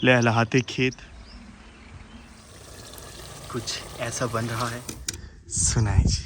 लहलहाते खेत कुछ ऐसा बन रहा है, सुनाई जी।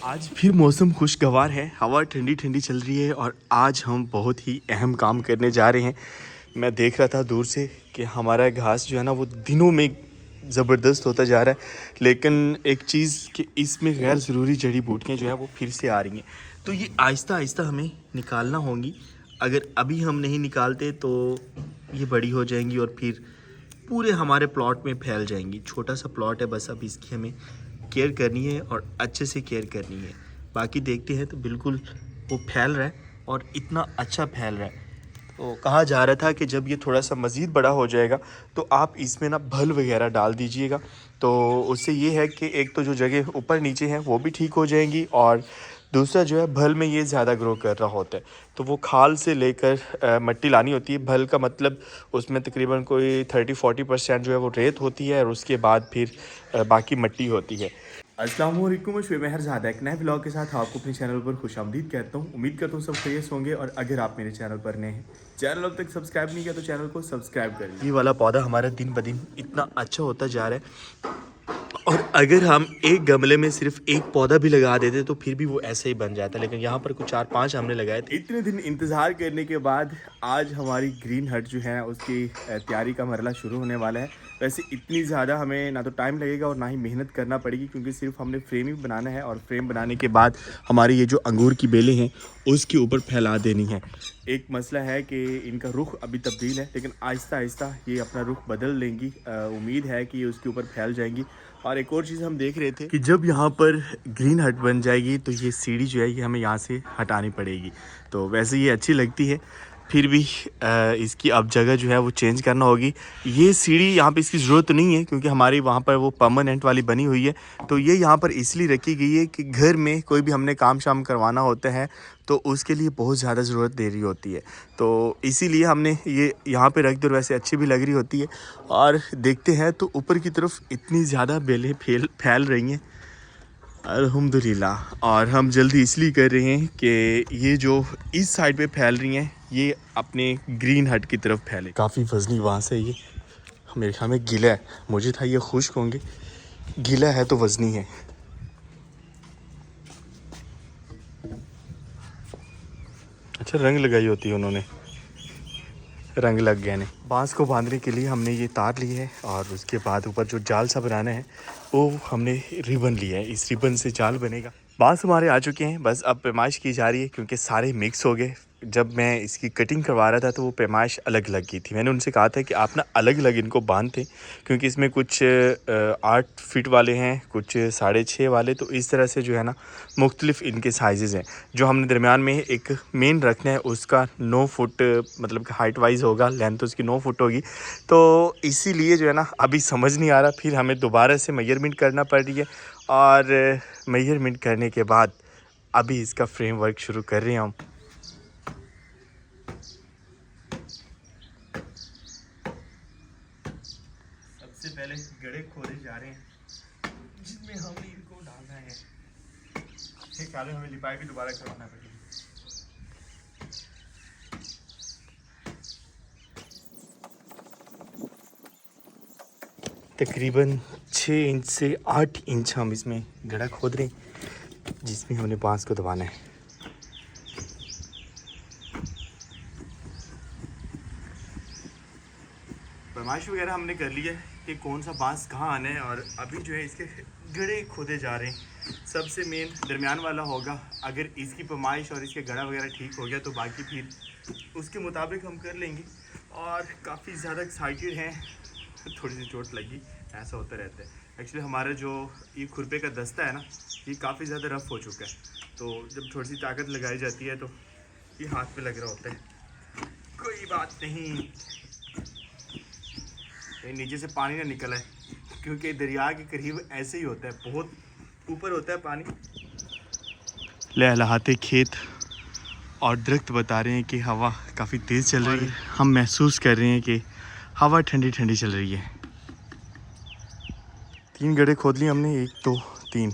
आज फिर मौसम खुशगवार है, हवा ठंडी ठंडी चल रही है और आज हम बहुत ही अहम काम करने जा रहे हैं। मैं देख रहा था दूर से कि हमारा घास जो है ना वो दिनों में ज़बरदस्त होता जा रहा है, लेकिन एक चीज़ कि इसमें गैर ज़रूरी जड़ी बूटियाँ जो है वो फिर से आ रही हैं, तो ये आहिस्ता आहिस्ता हमें निकालना होंगी। अगर अभी हम नहीं निकालते तो ये बड़ी हो जाएंगी और फिर पूरे हमारे प्लॉट में फैल जाएंगी। छोटा सा प्लॉट है, बस अब इसकी हमें केयर करनी है और अच्छे से केयर करनी है। बाकी देखते हैं तो बिल्कुल वो फैल रहा है और इतना अच्छा फैल रहा है। तो कहा जा रहा था कि जब ये थोड़ा सा मज़ीद बड़ा हो जाएगा तो आप इसमें ना भल वगैरह डाल दीजिएगा, तो उससे ये है कि एक तो जो जगह ऊपर नीचे हैं वो भी ठीक हो जाएंगी और दूसरा जो है भल में ये ज़्यादा ग्रो कर रहा होता है, तो वो खाल से लेकर मिट्टी लानी होती है। भल का मतलब उसमें तकरीबन कोई 30-40% जो है वो रेत होती है और उसके बाद फिर बाकी मिट्टी होती है। अस्सलाम वालेकुम, मैं शुएब मेहरज़ादा एक नए ब्लॉग के साथ आपको अपने चैनल पर खुशामदीद कहता हूँ। उम्मीद करता हूँ सब खैरियत होंगे और अगर आप मेरे चैनल पर नए हैं, चैनल अब तक सब्सक्राइब नहीं किया तो चैनल को सब्सक्राइब करें। ये वाला पौधा हमारा दिन ब दिन इतना अच्छा होता जा रहा है और अगर हम एक गमले में सिर्फ एक पौधा भी लगा देते तो फिर भी वो ऐसे ही बन जाता, लेकिन यहाँ पर कुछ 4-5 हमने लगाए थे। इतने दिन इंतज़ार करने के बाद आज हमारी ग्रीन हट जो है उसकी तैयारी का मरला शुरू होने वाला है। वैसे इतनी ज़्यादा हमें ना तो टाइम लगेगा और ना ही मेहनत करना पड़ेगी, क्योंकि सिर्फ हमने फ्रेम ही बनाना है और फ्रेम बनाने के बाद हमारी ये जो अंगूर की बेलें हैं उसके ऊपर फैला देनी है। एक मसला है कि इनका रुख अभी तब्दील है, लेकिन आहिस्ता आहिस्ता ये अपना रुख बदल लेंगी। उम्मीद है कि उसके ऊपर फैल जाएंगी। और एक और चीज़ हम देख रहे थे कि जब यहाँ पर ग्रीन हट बन जाएगी तो ये सीढ़ी जो है ये हमें यहाँ से हटानी पड़ेगी। तो वैसे ये अच्छी लगती है, फिर भी इसकी अब जगह जो है वो चेंज करना होगी। ये सीढ़ी यहाँ पे इसकी ज़रूरत नहीं है क्योंकि हमारी वहाँ पर वो परमानेंट वाली बनी हुई है, तो ये यहाँ पर इसलिए रखी गई है कि घर में कोई भी हमने काम शाम करवाना होता है तो उसके लिए बहुत ज़्यादा ज़रूरत दे रही होती है, तो इसीलिए हमने ये यहाँ पे रख दी और वैसे अच्छी भी लग रही होती है। और देखते हैं तो ऊपर की तरफ इतनी ज़्यादा बेलें फैल रही हैं अल्हम्दुलिल्लाह, और हम जल्दी इसलिए कर रहे हैं कि ये जो इस साइड पे फैल रही हैं ये अपने ग्रीन हट की तरफ फैले। काफ़ी वज़नी वहाँ से ये मेरे ख्याल में गीला है, मुझे था ये खुश्क होंगे, गीला है तो वज़नी है। अच्छा रंग लगाई होती है उन्होंने, रंग लग गए ने। बांस को बांधने के लिए हमने ये तार ली है और उसके बाद ऊपर जो जाल सा बनाना है वो हमने रिबन लिया है, इस रिबन से जाल बनेगा। बांस हमारे आ चुके हैं, बस अब पैमाइश की जा रही है क्योंकि सारे मिक्स हो गए। जब मैं इसकी कटिंग करवा रहा था तो वो पैमाइश अलग अलग की थी। मैंने उनसे कहा था कि आप ना अलग अलग इनको बांधते, क्योंकि इसमें कुछ 8 फीट वाले हैं, कुछ 6.5 वाले, तो इस तरह से जो है ना मुख्तलिफ इनके साइज़ हैं। जो हमने दरमियान में एक मेन रखना है उसका 9 फुट मतलब कि हाइट वाइज होगा, लेंथ उसकी 9 फुट होगी, तो इसीलिए जो है ना अभी समझ नहीं आ रहा, फिर हमें दोबारा से मेजरमेंट करना पड़ रही है और मेजरमेंट करने के बाद अभी इसका फ्रेमवर्क शुरू कर रहे हैं हम। सबसे पहले गड्ढे खोदे जा रहे हैं जिसमें हमें इनको डालना है। एक ख्याल में हमें लिपाई भी दोबारा करवाना पड़ेगी। तकरीबन 6 इंच से 8 इंच हम इसमें गड्ढा खोद रहे हैं जिसमें हमने बांस को दबाना है। फरमाइश वगैरह हमने कर लिया है कि कौन सा बांस कहाँ आना है और अभी जो है इसके गड्ढे खोदे जा रहे हैं। सबसे मेन दरमियान वाला होगा, अगर इसकी फरमाइश और इसके गड्ढा वगैरह ठीक हो गया तो बाकी फिर उसके मुताबिक हम कर लेंगे। और काफ़ी ज़्यादा एक्साइटेड हैं, थोड़ी सी चोट लगी, ऐसा होता रहता है। एक्चुअली हमारा जो ये खुरपे का दस्ता है ना ये काफ़ी ज़्यादा रफ़ हो चुका है, तो जब थोड़ी सी ताकत लगाई जाती है तो ये हाथ पे लग रहा होता है। कोई बात नहीं, ये नीचे से पानी ना निकला है क्योंकि दरिया के करीब ऐसे ही होता है, बहुत ऊपर होता है पानी। लहलहाते खेत और दरख्त बता रहे हैं कि हवा काफ़ी तेज़ चल रही है। हम महसूस कर रहे हैं कि हवा ठंडी ठंडी चल रही है। 3 गड्ढे खोद लिए हमने, 1 2 3,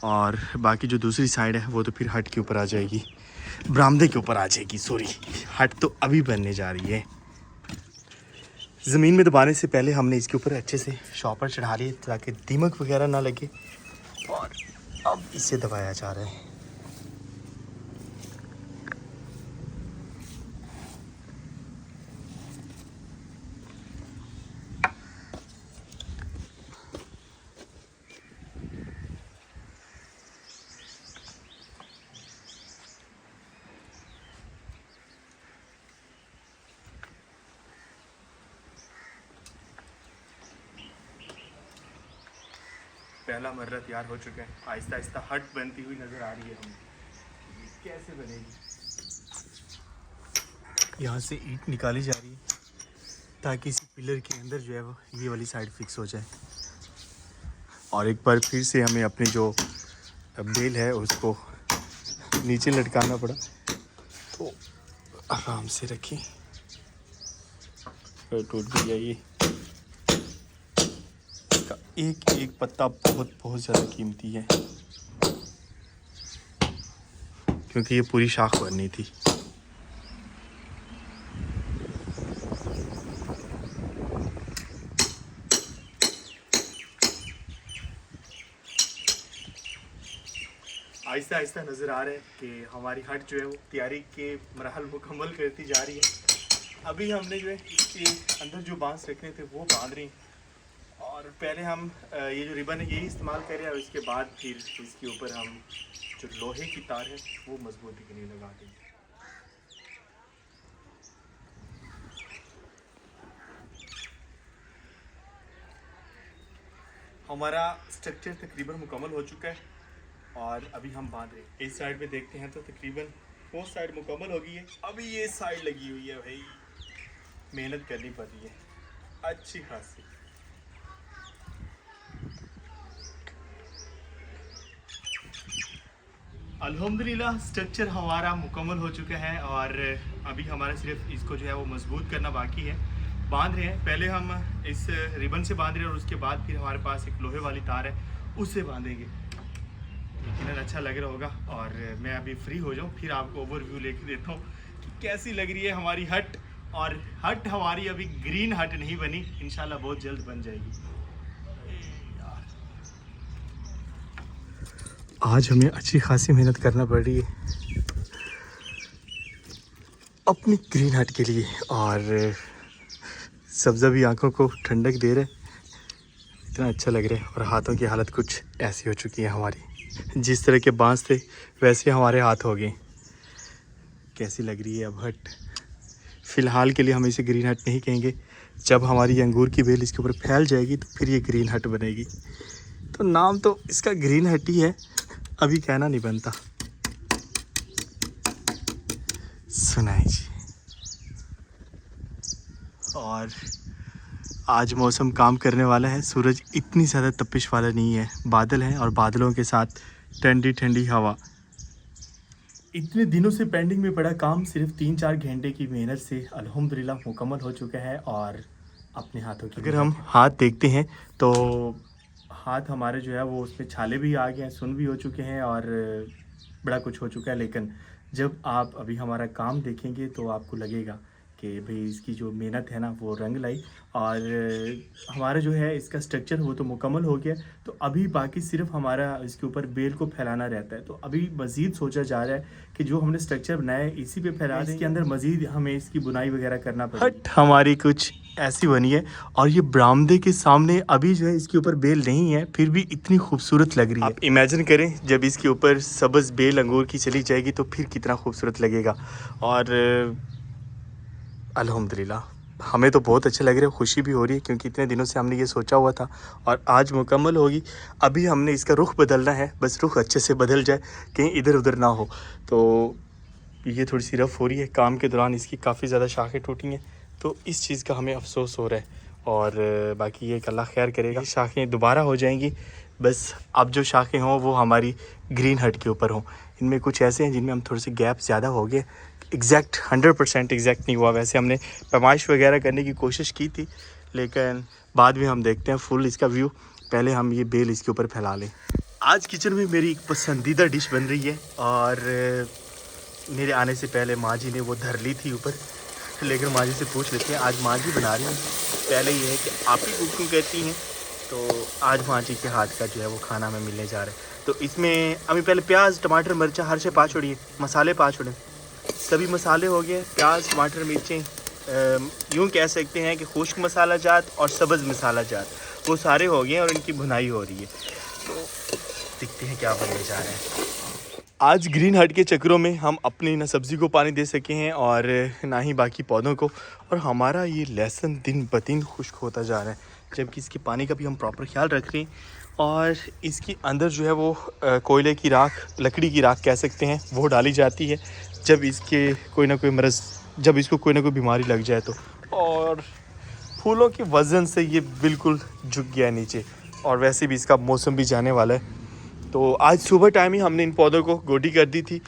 और बाकी जो दूसरी साइड है वो तो फिर हट के ऊपर आ जाएगी, बरामदे के ऊपर आ जाएगी। सॉरी, हट तो अभी बनने जा रही है। ज़मीन में दबाने से पहले हमने इसके ऊपर अच्छे से शॉपर चढ़ा लिए ताकि दीमक वगैरह ना लगे, और अब इसे दबाया जा रहा है। पहला मर्रा तैयार हो चुका है, आहिस्ता आहिस्ता हट बनती हुई नज़र आ रही है हमें। कैसे बनेगी? यहाँ से ईंट निकाली जा रही है ताकि इसी पिलर के अंदर जो है वो ये वाली साइड फिक्स हो जाए, और एक बार फिर से हमें अपनी जो बेल है उसको नीचे लटकाना पड़ा। तो आराम से रखें, टूट भी गया ये। एक एक पत्ता बहुत ज़्यादा कीमती है, क्योंकि ये पूरी शाख बननी थी। आहिस्ता आहिस्ता नज़र आ रहा है कि हमारी हट जो है वो तैयारी के मरहल मुकम्मल करती जा रही है। अभी हमने जो है इसके अंदर जो बांस रखने थे वो बांध रही हैं, और पहले हम ये जो रिबन है यही इस्तेमाल कर रहे हैं, और इसके बाद फिर इसके ऊपर हम जो लोहे की तार है वो मजबूती के लिए लगा देंगे। हमारा स्ट्रक्चर तकरीबन मुकम्मल हो चुका है, और अभी हम बांध रहे हैं। इस साइड पे देखते हैं तो तकरीबन वो साइड मुकम्मल हो गई है। अभी ये साइड लगी हुई है, भाई मेहनत करनी पड़ रही है अच्छी खासी। अल्हम्दुलिल्लाह स्ट्रक्चर हमारा मुकम्मल हो चुका है, और अभी हमारा सिर्फ इसको जो है वो मजबूत करना बाकी है। बांध रहे हैं, पहले हम इस रिबन से बांध रहे हैं, और उसके बाद फिर हमारे पास एक लोहे वाली तार है उससे बांधेंगे। यकीनन अच्छा लग रहा होगा, और मैं अभी फ्री हो जाऊँ फिर आपको ओवरव्यू लेके देता हूँ कि कैसी लग रही है हमारी हट। और हट हमारी अभी ग्रीन हट नहीं बनी, इंशाल्लाह बहुत जल्द बन जाएगी। आज हमें अच्छी खासी मेहनत करना पड़ रही है अपनी ग्रीन हट के लिए, और सब्ज़ा भी आंखों को ठंडक दे रहा है, इतना अच्छा लग रहा है। और हाथों की हालत कुछ ऐसी हो चुकी है हमारी, जिस तरह के बांस थे वैसे हमारे हाथ हो गए। कैसी लग रही है अब हट? फ़िलहाल के लिए हम इसे ग्रीन हट नहीं कहेंगे, जब हमारी अंगूर की बेल इसके ऊपर फैल जाएगी तो फिर ये ग्रीन हट बनेगी। तो नाम तो इसका ग्रीन हट ही है, अभी कहना नहीं बनता। सुनाई जी। और आज मौसम काम करने वाला है, सूरज इतनी ज़्यादा तपिश वाला नहीं है, बादल हैं और बादलों के साथ ठंडी ठंडी हवा। इतने दिनों से पेंडिंग में पड़ा काम सिर्फ 3-4 घंटे की मेहनत से अल्हम्दुलिल्लाह मुकम्मल हो चुका है। और अपने हाथों की अगर हम हाथ देखते हैं तो हाथ हमारे जो है वो उसमें छाले भी आ गए हैं, सुन भी हो चुके हैं, और बड़ा कुछ हो चुका है। लेकिन जब आप अभी हमारा काम देखेंगे तो आपको लगेगा कि भाई इसकी जो मेहनत है ना वो रंग लाई, और हमारा जो है इसका स्ट्रक्चर वो तो मुकम्मल हो गया। तो अभी बाकी सिर्फ हमारा इसके ऊपर बेल को फैलाना रहता है। तो अभी मज़ीद सोचा जा रहा है कि जो हमने स्ट्रक्चर बनाया है इसी पे फैला दें, इसके अंदर मज़ीद हमें इसकी बुनाई वगैरह करना पड़ेगा। हट हमारी कुछ ऐसी बनी है, और ये बरामदे के सामने अभी जो है इसके ऊपर बेल नहीं है, फिर भी इतनी खूबसूरत लग रही है। आप इमेजिन करें जब इसके ऊपर सब्ज़ बेल अंगूर की चली जाएगी तो फिर कितना खूबसूरत लगेगा। और अल्हम्दुलिल्लाह हमें तो बहुत अच्छा लग रहा है, खुशी भी हो रही है, क्योंकि इतने दिनों से हमने ये सोचा हुआ था और आज मुकम्मल होगी। अभी हमने इसका रुख बदलना है, बस रुख अच्छे से बदल जाए, कहीं इधर उधर ना हो। तो ये थोड़ी सी रफ़ हो रही है, काम के दौरान इसकी काफ़ी ज़्यादा शाखें टूटी हैं, तो इस चीज़ का हमें अफसोस हो रहा है। और बाकी ये अल्लाह खैर करेगा, शाखें दोबारा हो जाएंगी। बस अब जो शाखें हों वो हमारी ग्रीन हट के ऊपर हों। इनमें कुछ ऐसे हैं जिनमें हम थोड़े से गैप ज़्यादा हो गए, एग्जैक्ट 100% एग्जैक्ट नहीं हुआ। वैसे हमने पैमाइश वगैरह करने की कोशिश की थी, लेकिन बाद में हम देखते हैं फुल इसका व्यू। पहले हम ये बेल इसके ऊपर फैला लें। आज किचन में मेरी एक पसंदीदा डिश बन रही है और मेरे आने से पहले माँ जी ने वो धर ली थी ऊपर, लेकिन माँ जी से पूछ लेते हैं। आज माँ जी बना रही हैं। पहले ये है कि आप ही कुकिंग करती हैं, तो आज माँ जी के हाथ का जो है वो खाना हमें मिलने जा रहा है। तो इसमें अभी पहले प्याज टमाटर मिर्चा हर से पा छोड़िए, मसाले पा छोड़ें। सभी मसाले हो गए, प्याज टमाटर मिर्चें, यूँ कह सकते हैं कि खुश्क मसाला जात और सब्ज़ मसाला जात, वो सारे हो गए और इनकी भुनाई हो रही है। तो देखते हैं क्या बनने जा रहा है। आज ग्रीन हट के चक्करों में हम अपनी ना सब्ज़ी को पानी दे सके हैं और ना ही बाकी पौधों को, और हमारा ये लहसुन दिन ब दिन खुश्क होता जा रहा है, जबकि इसके पानी का भी हम प्रॉपर ख्याल रख रहे हैं। और इसके अंदर जो है वो कोयले की राख, लकड़ी की राख कह सकते हैं, वो डाली जाती है जब इसके कोई ना कोई मरज़, जब इसको कोई ना कोई बीमारी लग जाए तो। और फूलों के वज़न से ये बिल्कुल झुक गया नीचे, और वैसे भी इसका मौसम भी जाने वाला है। तो आज सुबह टाइम ही हमने इन पौधों को गोडी कर दी थी।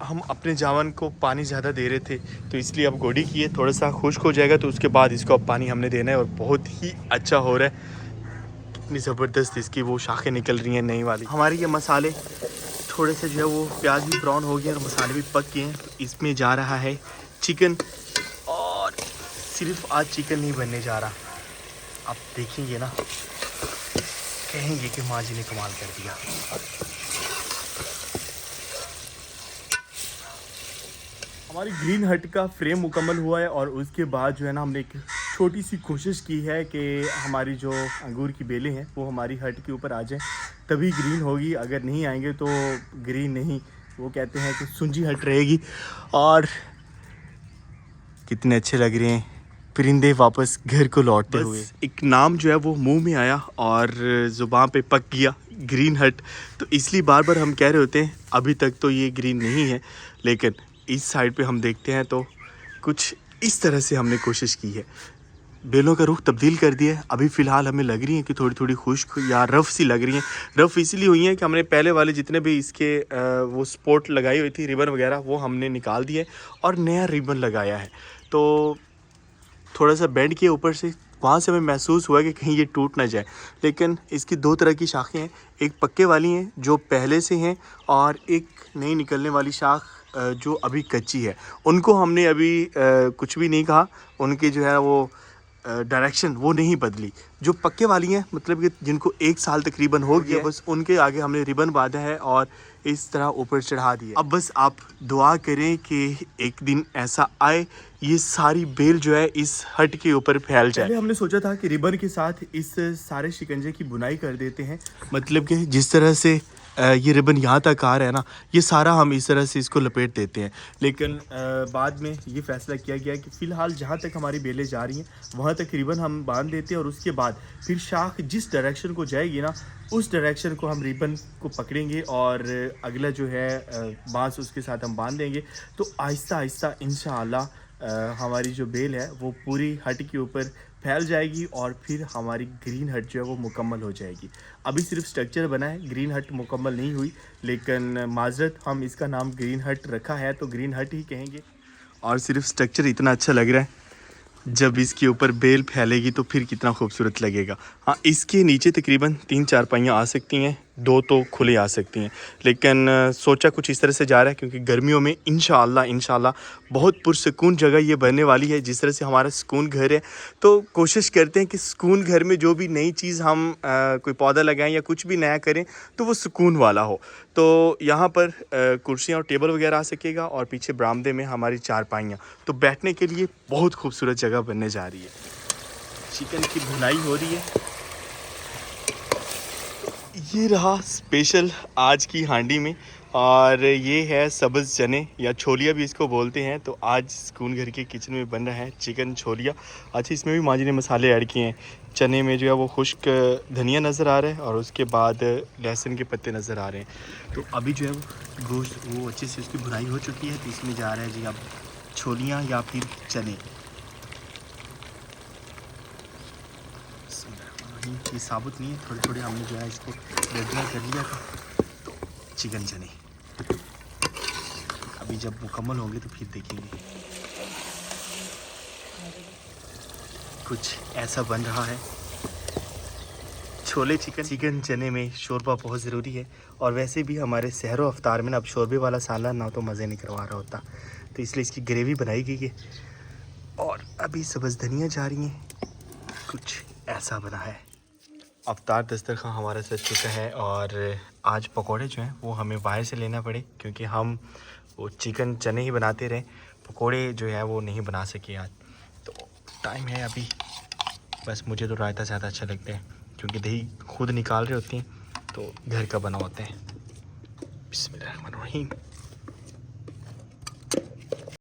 हम अपने जावन को पानी ज़्यादा दे रहे थे, तो इसलिए अब गोडी किए, थोड़ा सा खुश्क हो जाएगा तो उसके बाद इसको अब पानी हमने देना है। और बहुत ही अच्छा हो रहा है, कितनी ज़बरदस्त इसकी वो शाखें निकल रही हैं नई वाली। हमारे ये मसाले थोड़े से जो है वो प्याज भी ब्राउन हो गया और मसाले भी पक गए हैं। तो इसमें जा रहा है चिकन, और सिर्फ आज चिकन नहीं बनने जा रहा, आप देखेंगे ना, कहेंगे कि माँ जी ने कमाल कर दिया। हमारी ग्रीन हट का फ्रेम मुकम्मल हुआ है और उसके बाद जो है ना हमने एक छोटी सी कोशिश की है कि हमारी जो अंगूर की बेलें हैं वो हमारी हट के ऊपर आ जाएं, तभी ग्रीन होगी। अगर नहीं आएंगे तो ग्रीन नहीं, वो कहते हैं कि सुंजी हट रहेगी। और कितने अच्छे लग रहे हैं परिंदे वापस घर को लौटते हुए। एक नाम जो है वो मुंह में आया और ज़ुबान पे पक गया, ग्रीन हट। तो इसलिए बार बार हम कह रहे होते हैं, अभी तक तो ये ग्रीन नहीं है, लेकिन इस साइड पे हम देखते हैं तो कुछ इस तरह से हमने कोशिश की है। बेलों का रुख तब्दील कर दिया है। अभी फ़िलहाल हमें लग रही हैं कि थोड़ी थोड़ी खुश्क या रफ़ सी लग रही हैं। रफ़ इसलिए हुई हैं कि हमने पहले वाले जितने भी इसके वो स्पॉट लगाई हुई थी, रिबन वगैरह, वो हमने निकाल दिए और नया रिबन लगाया है। तो थोड़ा सा बेंड किया ऊपर से, वहाँ से हमें महसूस हुआ कि कहीं ये टूट ना जाए। लेकिन इसकी दो तरह की शाखें हैं, एक पक्के वाली हैं जो पहले से हैं, और एक नई निकलने वाली शाख जो अभी कच्ची है। उनको हमने अभी कुछ भी नहीं कहा, उनकी जो है वो डायरेक्शन वो नहीं बदली। जो पक्के वाली हैं, मतलब कि जिनको 1 साल तकरीबन हो गया, बस उनके आगे हमने रिबन बांधा है और इस तरह ऊपर चढ़ा दिया। अब बस आप दुआ करें कि एक दिन ऐसा आए, ये सारी बेल जो है इस हट के ऊपर फैल जाए। पहले हमने सोचा था कि रिबन के साथ इस सारे शिकंजे की बुनाई कर देते हैं, मतलब कि जिस तरह से ये रिबन यहाँ तक आ रहा है ना, ये सारा हम इस तरह से इसको लपेट देते हैं। लेकिन बाद में ये फैसला किया गया कि फ़िलहाल जहाँ तक हमारी बेलें जा रही हैं वहाँ तक रिबन हम बांध देते हैं, और उसके बाद फिर शाख जिस डायरेक्शन को जाएगी ना, उस डायरेक्शन को हम रिबन को पकड़ेंगे और अगला जो है बांस उसके साथ हम बांध देंगे। तो आहिस्ता आहिस्ता इंशाअल्लाह हमारी जो बेल है वो पूरी हट के ऊपर फैल जाएगी और फिर हमारी ग्रीन हट जो है वो मुकम्मल हो जाएगी। अभी सिर्फ स्ट्रक्चर बना है, ग्रीन हट मुकम्मल नहीं हुई, लेकिन माजरत हम इसका नाम ग्रीन हट रखा है तो ग्रीन हट ही कहेंगे। और सिर्फ स्ट्रक्चर इतना अच्छा लग रहा है, जब इसके ऊपर बेल फैलेगी तो फिर कितना खूबसूरत लगेगा। हाँ, इसके नीचे तकरीबन 3 चारपाइयाँ आ सकती हैं, 2 तो खुले आ सकती हैं, लेकिन सोचा कुछ इस तरह से जा रहा है क्योंकि गर्मियों में इंशाअल्लाह बहुत पुरसकून जगह ये बनने वाली है, जिस तरह से हमारा सुकून घर है। तो कोशिश करते हैं कि सुकून घर में जो भी नई चीज़ हम कोई पौधा लगाएं या कुछ भी नया करें तो वो सुकून वाला हो। तो यहाँ पर कुर्सियाँ और टेबल वगैरह आ सकेगा, और पीछे बरामदे में हमारी चारपाइयाँ, तो बैठने के लिए बहुत खूबसूरत जगह बनने जा रही है। चिकन की भुनाई हो रही है। ये रहा स्पेशल आज की हांडी में, और ये है सब्ज़ चने या छोलिया भी इसको बोलते हैं। तो आज सुकून घर के किचन में बन रहा है चिकन छोलिया। अच्छा, इसमें भी माँ जी ने मसाले ऐड किए हैं। चने में जो है वो खुश्क धनिया नज़र आ रहा है, और उसके बाद लहसुन के पत्ते नज़र आ रहे हैं। तो अभी जो है वो गोश्त वो अच्छे से उसकी भुनाई हो चुकी है, तो इसमें जा रहा है जी अब छोलियाँ या फिर चने। ये साबुत नहीं है, थोड़े थोड़े हमने जो है इसको रेडीमेड कर लिया था। तो चिकन चने अभी जब मुकम्मल होंगे तो फिर देखेंगे। कुछ ऐसा बन रहा है। छोले चिकन चने में शोरबा बहुत ज़रूरी है। और वैसे भी हमारे सहरो अफ्तार में ना अब शोरबे वाला सालन ना तो मज़े नहीं करवा रहा होता, तो इसलिए इसकी ग्रेवी बनाई गई है। और अभी सब्ज़ धनिया जा रही हैं, कुछ ऐसा बना है। अफ्तार दस्तरखान हमारा सज चुका है और आज पकोड़े जो हैं वो हमें बाहर से लेना पड़े, क्योंकि हम वो चिकन चने ही बनाते रहे, पकोड़े जो है वो नहीं बना सके आज। तो टाइम है अभी, बस मुझे तो रायता ज़्यादा अच्छा लगता है, क्योंकि दही खुद निकाल रहे होते हैं तो घर का बना होता है। बिस्मिल्लाहिर्रहमानिर्रहीम।